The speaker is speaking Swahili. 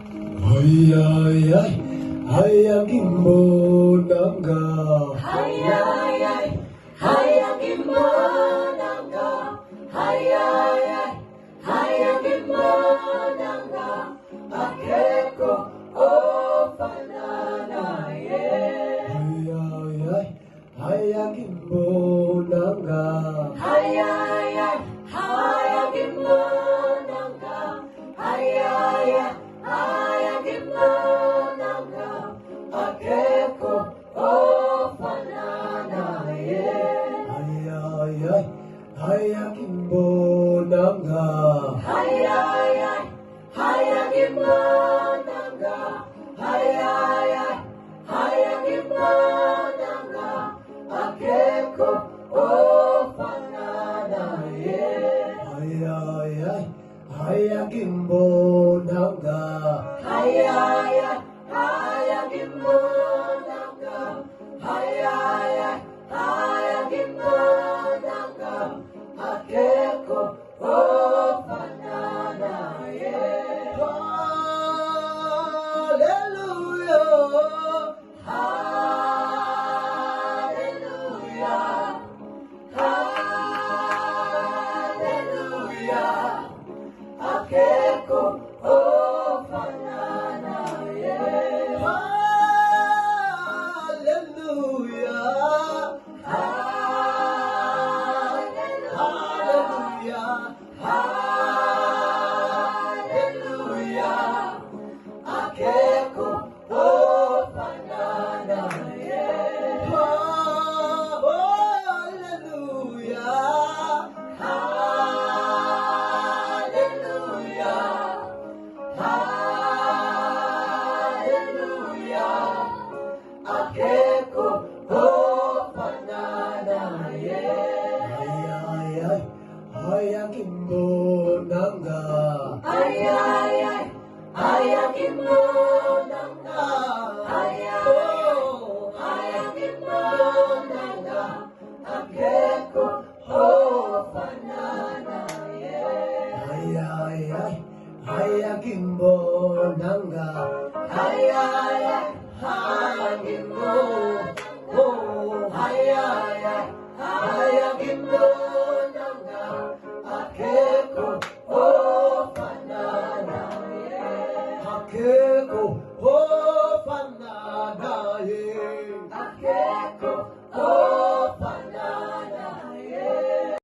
Ay ay ay, hayagin mo nangga. Ay ay ay, hayagin mo nangga. Ay ay ay, hayagin mo nangga. Akeko o pananaye. Ay ay ay, hayagin mo nangga. Ay ay ay, hayagin mo nangga. Ay ay ay, hayagin mo nangga. Akeko o pananaye. Ay ay ay, hayagin mo nangga. Ay ay ay, hayagin mo nangga. Ay ay ay, hayagin mo nangga. Akeko o pananaye. Ay ay ay, hayagin mo nangga. Ay ay ay, hayagin mo nangga. Ay ay ay, hayagin mo nangga. Akeko o pananaye. Hallelujah. Hallelujah. Hallelujah. Akeko o pananaye. Hallelujah. Hallelujah. Hallelujah. Akeko o pananaye. Hallelujah. Hallelujah. Akeko o pananaye. Ay ay ay, hayagin mo nangga. Ay ay ay, hayagin mo nangga. Ay ay ay, hayagin mo nangga. Akeko o pananaye. Ay ay ay, hayagin mo nangga.